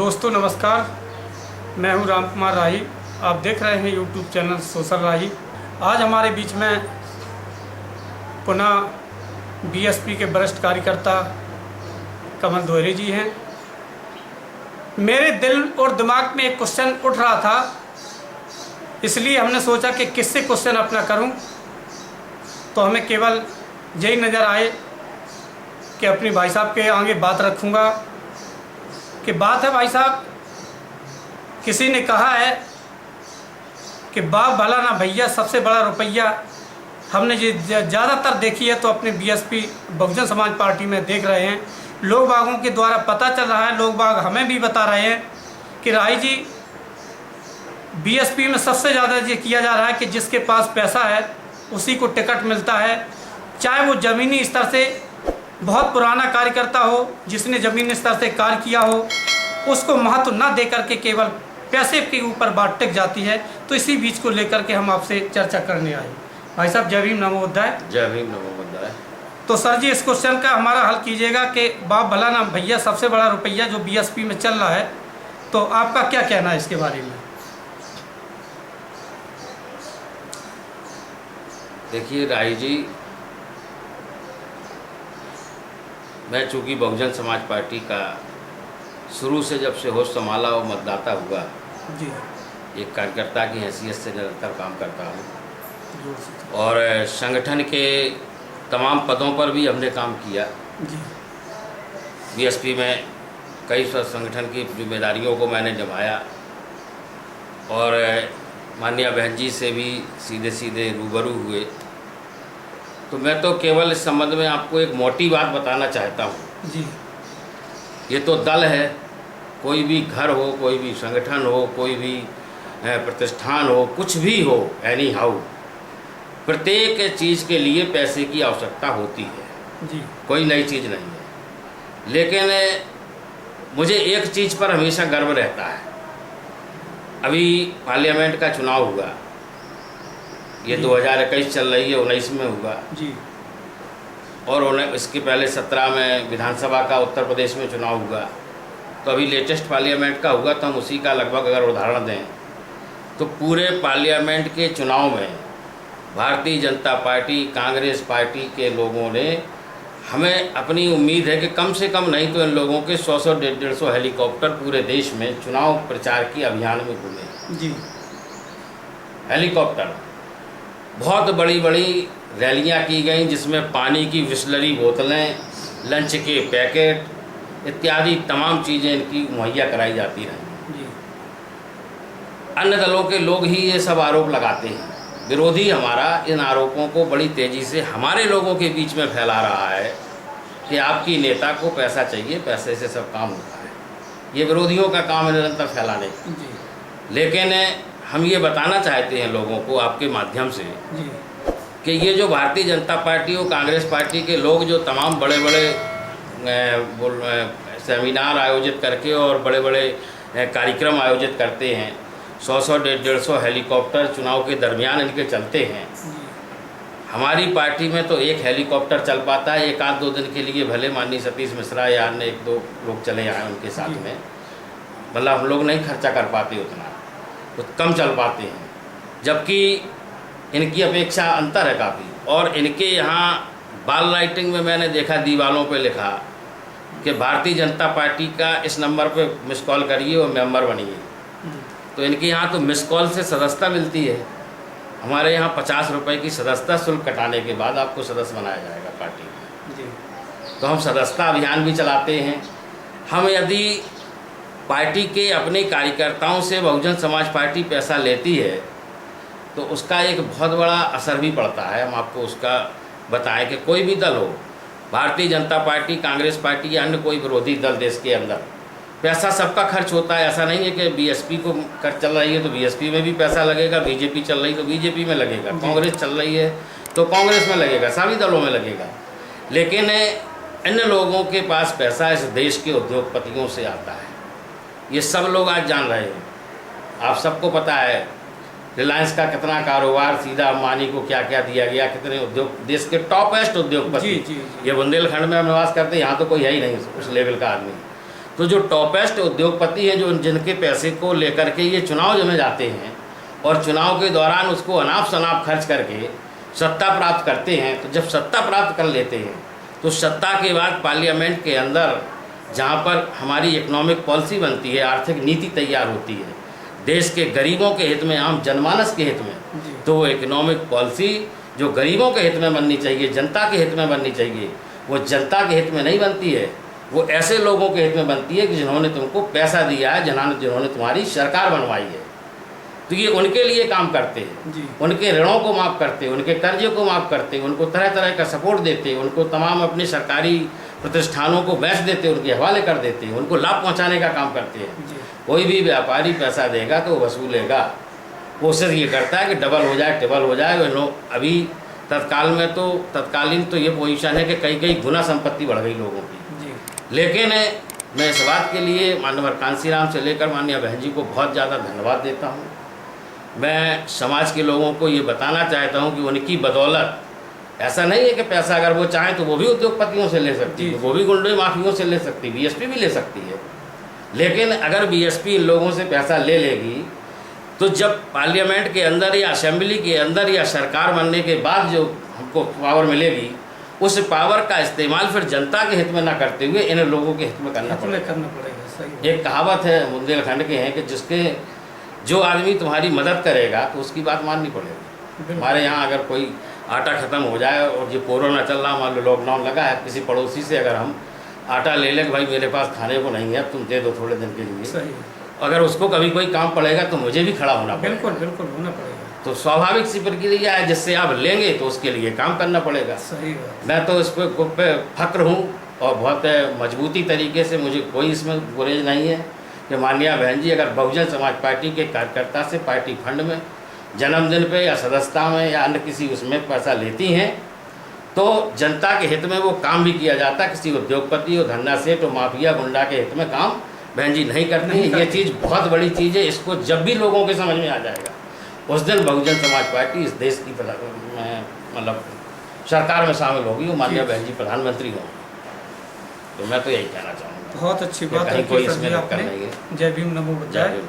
दोस्तों नमस्कार, मैं हूं राम कुमार राही। आप देख रहे हैं यूट्यूब चैनल सोशल राही। आज हमारे बीच में पुनः बीएसपी के वरिष्ठ कार्यकर्ता कमल दोहरे जी हैं। मेरे दिल और दिमाग में एक क्वेश्चन उठ रहा था, इसलिए हमने सोचा कि किससे क्वेश्चन अपना करूं, तो हमें केवल यही नज़र आए कि अपनी भाई साहब के आगे बात रखूंगा कि बात है भाई साहब, किसी ने कहा है कि बाप भला ना भैया सबसे बड़ा रुपया। हमने ये ज़्यादातर देखी है तो अपने बीएसपी बहुजन समाज पार्टी में देख रहे हैं। लोग बागों के द्वारा पता चल रहा है, लोग बाग हमें भी बता रहे हैं कि राही जी बीएसपी में सबसे ज़्यादा ये किया जा रहा है कि जिसके पास पैसा है उसी को टिकट मिलता है, चाहे वो ज़मीनी स्तर से बहुत पुराना कार्यकर्ता हो, जिसने ज़मीनी स्तर से कार्य किया हो, उसको महत्व न दे करके केवल पैसे के ऊपर बात टिक जाती है। तो इसी बीच को लेकर के हम आपसे चर्चा करने आए। भाई साहब जय भीम नमो बुद्धाय। जय भीम नमो बुद्धाय। तो सर जी इस क्वेश्चन का हमारा हल कीजिएगा कि बाप भला ना भैया सबसे बड़ा रुपया जो बीएसपी में चल रहा है, तो आपका क्या कहना है इसके बारे में? देखिए राही जी, मैं चूँकि बहुजन समाज पार्टी का शुरू से जब से होश संभाला और मतदाता हुआ जी, एक कार्यकर्ता की हैसियत से निरंतर काम करता हूँ और संगठन के तमाम पदों पर भी हमने काम किया जी। बीएसपी में कई संगठन की जिम्मेदारियों को मैंने निभाया और माननीय बहन जी से भी सीधे सीधे रूबरू हुए। तो मैं तो केवल इस संबंध में आपको एक मोटी बात बताना चाहता हूँ जी। ये तो दल है, कोई भी घर हो, कोई भी संगठन हो, कोई भी प्रतिष्ठान हो, कुछ भी हो, एनी हाउ प्रत्येक चीज़ के लिए पैसे की आवश्यकता होती है जी। कोई नई चीज़ नहीं है। लेकिन मुझे एक चीज़ पर हमेशा गर्व रहता है। अभी पार्लियामेंट का चुनाव हुआ, ये 2021 चल रही है, 19 में हुआ जी। और इसके पहले 17 में विधानसभा का उत्तर प्रदेश में चुनाव हुआ। तो अभी लेटेस्ट पार्लियामेंट का हुआ, तो हम उसी का लगभग अगर उदाहरण दें तो पूरे पार्लियामेंट के चुनाव में भारतीय जनता पार्टी, कांग्रेस पार्टी के लोगों ने, हमें अपनी उम्मीद है कि कम से कम नहीं तो इन लोगों के 100 150 हेलीकॉप्टर पूरे देश में चुनाव प्रचार की अभियान में घूमे जी। हेलीकॉप्टर, बहुत बड़ी बड़ी रैलियां की गई जिसमें पानी की बिसलरी बोतलें, लंच के पैकेट इत्यादि तमाम चीज़ें इनकी मुहैया कराई जाती रहीं। जी। अन्य दलों के लोग ही ये सब आरोप लगाते हैं। विरोधी हमारा इन आरोपों को बड़ी तेज़ी से हमारे लोगों के बीच में फैला रहा है कि आपकी नेता को पैसा चाहिए, पैसे से सब काम होता है। ये विरोधियों का काम है निरंतर फैलाने का। जी। लेकिन हम ये बताना चाहते हैं लोगों को आपके माध्यम से जी। कि ये जो भारतीय जनता पार्टी और कांग्रेस पार्टी के लोग जो तमाम बड़े बड़े सेमिनार आयोजित करके और बड़े बड़े कार्यक्रम आयोजित करते हैं, 100 150 हेलीकॉप्टर चुनाव के दरमियान इनके चलते हैं। हमारी पार्टी में तो एक हेलीकॉप्टर चल पाता है, एक आध दो दिन के लिए, भले माननीय सतीश मिश्रा या अन्य एक दो लोग चले आए उनके साथ में, मतलब हम लोग नहीं खर्चा कर पाते उतना, तो कम चल पाते हैं। जबकि इनकी अपेक्षा अंतर है काफ़ी। और इनके यहाँ बाल लाइटिंग में मैंने देखा, दीवालों पे लिखा कि भारतीय जनता पार्टी का इस नंबर पे मिस कॉल करिए और मेंबर बनिए। तो इनके यहाँ तो मिस कॉल से सदस्यता मिलती है। हमारे यहाँ 50 रुपये की सदस्यता शुल्क कटाने के बाद आपको सदस्य बनाया जाएगा पार्टी में। जी। तो हम सदस्यता अभियान भी चलाते हैं। हम यदि पार्टी के अपने कार्यकर्ताओं से बहुजन समाज पार्टी पैसा लेती है तो उसका एक बहुत बड़ा असर भी पड़ता है। हम आपको उसका बताएं कि कोई भी दल हो, भारतीय जनता पार्टी, कांग्रेस पार्टी या अन्य कोई विरोधी दल देश के अंदर, पैसा सबका खर्च होता है। ऐसा नहीं है कि बीएसपी को कर चल रही है तो बीएसपी में भी पैसा लगेगा, बीजेपी चल रही है तो बीजेपी में लगेगा, कांग्रेस चल रही है तो कांग्रेस में लगेगा, सभी दलों में लगेगा। लेकिन अन्य लोगों के पास पैसा इस देश के उद्योगपतियों से आता है। ये सब लोग आज जान रहे हैं। आप सबको पता है रिलायंस का कितना कारोबार, सीधा अंबानी को क्या क्या दिया गया, कितने उद्योग, देश के टॉपेस्ट उद्योगपति। ये बुंदेलखंड में हम निवास करते हैं, यहाँ तो कोई है ही नहीं उस लेवल का आदमी। तो जो टॉपेस्ट उद्योगपति हैं, जो जिनके पैसे को लेकर के ये चुनाव में जाते हैं और चुनाव के दौरान उसको अनाप शनाप खर्च करके सत्ता प्राप्त करते हैं, तो जब सत्ता प्राप्त कर लेते हैं तो सत्ता के बाद पार्लियामेंट के अंदर जहाँ पर हमारी इकोनॉमिक पॉलिसी बनती है, आर्थिक नीति तैयार होती है देश के गरीबों के हित में, आम जनमानस के हित में, तो वो इकोनॉमिक पॉलिसी जो गरीबों के हित में बननी चाहिए, जनता के हित में बननी चाहिए, वो जनता के हित में नहीं बनती है। वो ऐसे लोगों के हित में बनती है कि जिन्होंने तुमको पैसा दिया है, जिन्होंने तुम्हारी सरकार बनवाई है, तो ये उनके लिए काम करते हैं, उनके ऋणों को माफ़ करते हैं, उनके कर्जे को माफ़ करते हैं, उनको तरह तरह का सपोर्ट देते हैं, उनको तमाम अपने सरकारी प्रतिष्ठानों को बेच देते हैं, उनके हवाले कर देते हैं, उनको लाभ पहुंचाने का काम करते हैं। कोई भी व्यापारी पैसा देगा तो वसूलेगा, कोशिश ये करता है कि डबल हो जाए, ट्रिपल हो जाए। अभी तत्कालीन तो ये पोजीशन है कि कई गुना संपत्ति बढ़ गई लोगों की। लेकिन मैं इस बात के लिए माननीय कांसीराम से लेकर माननीय बहन जी को बहुत ज़्यादा धन्यवाद देता हूँ। मैं समाज के लोगों को ये बताना चाहता हूँ कि उनकी बदौलत ऐसा नहीं है कि पैसा अगर वो चाहें तो वो भी उद्योगपतियों से ले सकती है, वो भी गुंडे माफियों से ले सकती है, बीएसपी भी ले सकती है। लेकिन अगर बीएसपी इन लोगों से पैसा ले लेगी तो जब पार्लियामेंट के अंदर या असेंबली के अंदर या सरकार बनने के बाद जो हमको पावर मिलेगी, उस पावर का इस्तेमाल फिर जनता के हित में ना करते हुए इन लोगों के हित में करना पड़ेगा। एक कहावत है बुंदेलखंड के हैं कि जो आदमी तुम्हारी मदद करेगा तो उसकी बात माननी पड़ेगी। हमारे यहाँ अगर कोई आटा ख़त्म हो जाए और ये कोरोना चल रहा, मान लो लॉकडाउन लगा है, किसी पड़ोसी से अगर हम आटा ले लें कि भाई मेरे पास खाने को नहीं है, तुम दे दो थोड़े दिन के लिए, सही। अगर उसको कभी कोई काम पड़ेगा तो मुझे भी खड़ा होना पड़ेगा। बिल्कुल होना पड़ेगा। तो स्वाभाविक सी प्रक्रिया है, जिससे आप लेंगे तो उसके लिए काम करना पड़ेगा। सही बात। मैं तो इस पे फक्र हूँ और बहुत मजबूती तरीके से, मुझे कोई इसमें गुरेज नहीं है कि माननीय बहन जी अगर बहुजन समाज पार्टी के कार्यकर्ता से पार्टी फंड में जन्मदिन पे या सदस्यता में या अन्य किसी उसमें पैसा लेती हैं तो जनता के हित में वो काम भी किया जाता है। किसी उद्योगपति और धन्ना सेठ और माफिया गुंडा के हित में काम बहन जी नहीं करती हैं। ये चीज़ बहुत बड़ी चीज़ है। इसको जब भी लोगों के समझ में आ जाएगा उस दिन बहुजन समाज पार्टी इस देश की मतलब सरकार में शामिल होगी, वो माननीय बहन जी प्रधानमंत्री होंगे। तो मैं तो यही कहना चाहूँगा। बहुत अच्छी बात है। कोई इसमें नहीं है। जय भीम, नमो बुद्धाय।